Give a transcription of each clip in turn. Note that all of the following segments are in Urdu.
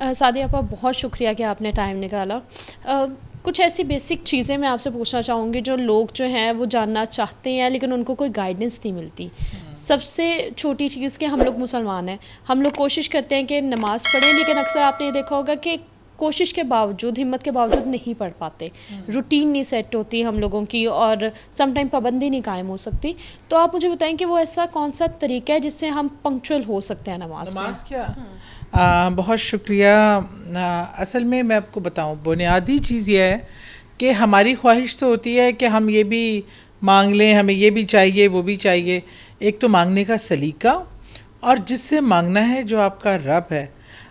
سعدیہ آپا بہت شکریہ کہ آپ نے ٹائم نکالا. کچھ ایسی بیسک چیزیں میں آپ سے پوچھنا چاہوں گی جو لوگ جو ہیں وہ جاننا چاہتے ہیں لیکن ان کو کوئی گائیڈنس نہیں ملتی. سب سے چھوٹی چیز کہ ہم لوگ مسلمان ہیں, ہم لوگ کوشش کرتے ہیں کہ نماز پڑھیں, لیکن اکثر آپ نے یہ دیکھا ہوگا کہ کوشش کے باوجود, ہمت کے باوجود نہیں پڑھ پاتے, روٹین نہیں سیٹ ہوتی ہم لوگوں کی, اور سم ٹائم پابندی نہیں قائم ہو سکتی. تو آپ مجھے بتائیں کہ وہ ایسا کون سا طریقہ ہے جس سے ہم پنکچوئل ہو سکتے ہیں نماز میں؟ کیا بہت شکریہ. اصل میں آپ کو بتاؤں, بنیادی چیز یہ ہے کہ ہماری خواہش تو ہوتی ہے کہ ہم یہ بھی مانگ لیں, ہمیں یہ بھی چاہیے وہ بھی چاہیے. ایک تو مانگنے کا سلیقہ, اور جس سے مانگنا ہے جو آپ کا رب ہے.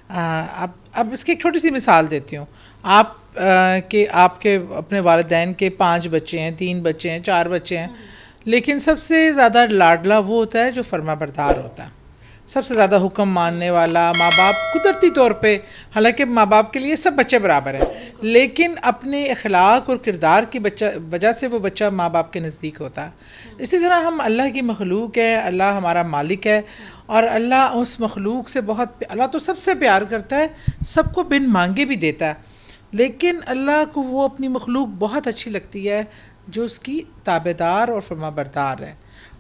اب اس کی ایک چھوٹی سی مثال دیتی ہوں. آپ کے اپنے والدین کے 5 بچے ہیں, 3 بچے ہیں, 4 بچے ہیں, لیکن سب سے زیادہ لاڈلا وہ ہوتا ہے جو فرما بردار ہوتا ہے, سب سے زیادہ حکم ماننے والا. ماں باپ قدرتی طور پہ, حالانکہ ماں باپ کے لیے سب بچے برابر ہیں, لیکن اپنے اخلاق اور کردار کی وجہ سے وہ بچہ ماں باپ کے نزدیک ہوتا ہے. اسی طرح ہم اللہ کی مخلوق ہے, اللہ ہمارا مالک ہے, اور اللہ اس مخلوق سے اللہ تو سب سے پیار کرتا ہے, سب کو بن مانگے بھی دیتا ہے, لیکن اللہ کو وہ اپنی مخلوق بہت اچھی لگتی ہے جو اس کی تابعدار اور فرما بردار ہے.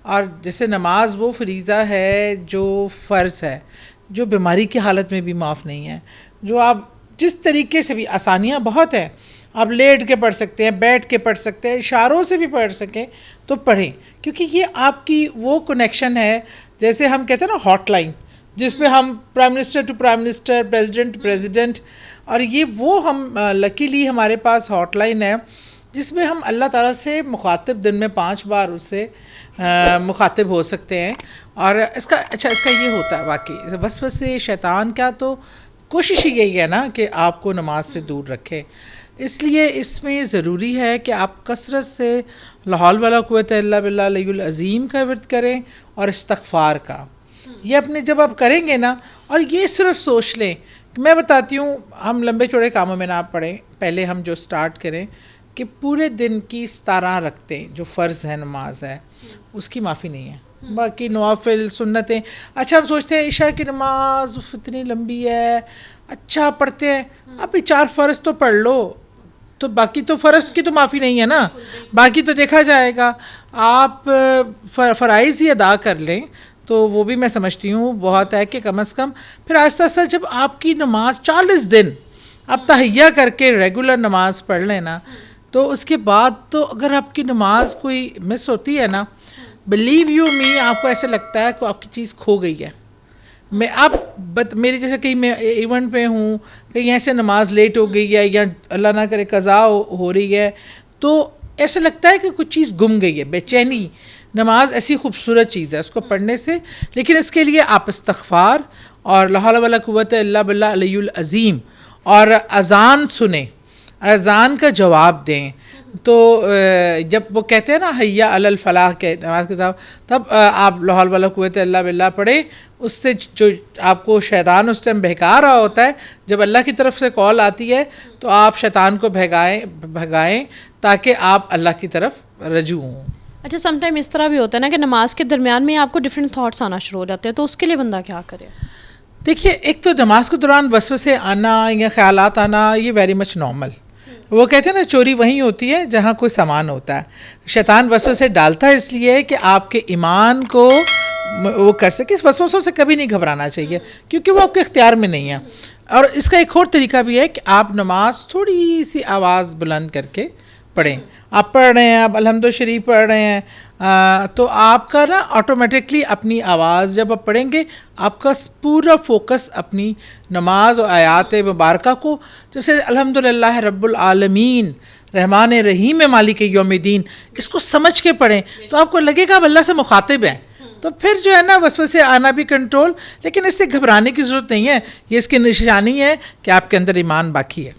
اور جیسے نماز وہ فریضہ ہے جو فرض ہے, جو بیماری کی حالت میں بھی معاف نہیں ہے, جو آپ جس طریقے سے بھی, آسانیاں بہت ہیں, آپ لیٹ کے پڑھ سکتے ہیں, بیٹھ کے پڑھ سکتے ہیں, اشاروں سے بھی پڑھ سکیں تو پڑھیں, کیونکہ یہ آپ کی وہ کنیکشن ہے جیسے ہم کہتے ہیں نا ہاٹ لائن, جس پہ ہم prime minister to prime minister, president to president, اور یہ وہ ہم لکیلی ہمارے پاس ہاٹ لائن ہے جس میں ہم اللہ تعالیٰ سے مخاطب دن میں 5 بار اس سے مخاطب ہو سکتے ہیں. اور اس کا یہ ہوتا ہے واقعی وسوسے شیطان کا, تو کوشش ہی یہی ہے نا کہ آپ کو نماز سے دور رکھے. اس لیے اس میں ضروری ہے کہ آپ کثرت سے لا حول ولا قوت الا باللہ العلی العظیم کا ورد کریں, اور استغفار کا. یہ اپنے جب آپ کریں گے نا, اور یہ صرف سوچ لیں, میں بتاتی ہوں, ہم لمبے چوڑے کاموں میں نہ پڑیں, پہلے ہم جو سٹارٹ کریں کہ پورے دن کی 17 رکھتے جو فرض ہے, نماز ہے, اس کی معافی نہیں ہے. باقی نوافل سنتیں, اچھا ہم سوچتے ہیں عشاء کی نماز اتنی لمبی ہے, اچھا پڑھتے ہیں, اب 4 فرض تو پڑھ لو, تو باقی تو فرض کی تو معافی نہیں ہے نا, باقی تو دیکھا جائے گا. آپ فرائض ہی ادا کر لیں تو وہ بھی میں سمجھتی ہوں بہت ہے, کہ کم از کم پھر آہستہ آہستہ جب آپ کی نماز 40 دن آپ تہیہ کر کے ریگولر نماز پڑھ لیں نا, تو اس کے بعد تو اگر آپ کی نماز کوئی مس ہوتی ہے نا, بلیو یو می, آپ کو ایسے لگتا ہے کہ آپ کی چیز کھو گئی ہے. میری جیسے کہیں میں ایونٹ پہ ہوں, کہیں ایسے نماز لیٹ ہو گئی ہے, یا اللہ نہ کرے قضا ہو رہی ہے, تو ایسا لگتا ہے کہ کچھ چیز گم گئی ہے. بے چینی. نماز ایسی خوبصورت چیز ہے اس کو پڑھنے سے, لیکن اس کے لیے آپ استغفار اور لا حول ولا قوت الا باللہ العلی العظیم, اور اذان سنیں, اذان کا جواب دیں. تو جب وہ کہتے ہیں نا حی علی الفلاح کے نماز کے تب آپ لا حول ولا قوت الا باللہ پڑھیں. اس سے جو آپ کو شیطان اس ٹائم بہکا رہا ہوتا ہے, جب اللہ کی طرف سے کال آتی ہے تو آپ شیطان کو بھگائیں تاکہ آپ اللہ کی طرف رجوع ہوں. اچھا, سم ٹائم اس طرح بھی ہوتا ہے نا کہ نماز کے درمیان میں آپ کو ڈفرینٹ تھاٹس آنا شروع ہو جاتے ہیں, تو اس کے لیے بندہ کیا کرے؟ دیکھیے, ایک تو نماز کے دوران وسوسے آنا یا خیالات آنا, یہ ویری مچ نارمل. وہ کہتے ہیں نا چوری وہیں ہوتی ہے جہاں کوئی سامان ہوتا ہے. شیطان وسوسے ڈالتا ہے اس لیے کہ آپ کے ایمان کو وہ کر سکے. اس وسوسوں سے کبھی نہیں گھبرانا چاہیے, کیونکہ وہ آپ کے اختیار میں نہیں ہے. اور اس کا ایک اور طریقہ بھی ہے کہ آپ نماز تھوڑی سی آواز بلند کر کے پڑھیں. آپ پڑھ رہے ہیں, آپ الحمد شریف پڑھ رہے ہیں, تو آپ کا نا آٹومیٹکلی اپنی آواز جب آپ پڑھیں گے, آپ کا پورا فوکس اپنی نماز اور آیات مبارکہ کو, جیسے الحمدللہ رب العالمین رحمان رحیم مالک یوم الدین, اس کو سمجھ کے پڑھیں, تو آپ کو لگے گا آپ اللہ سے مخاطب ہیں. تو پھر جو ہے نا وسوسے آنا بھی کنٹرول. لیکن اس سے گھبرانے کی ضرورت نہیں ہے, یہ اس کی نشانی ہے کہ آپ کے اندر ایمان باقی ہے.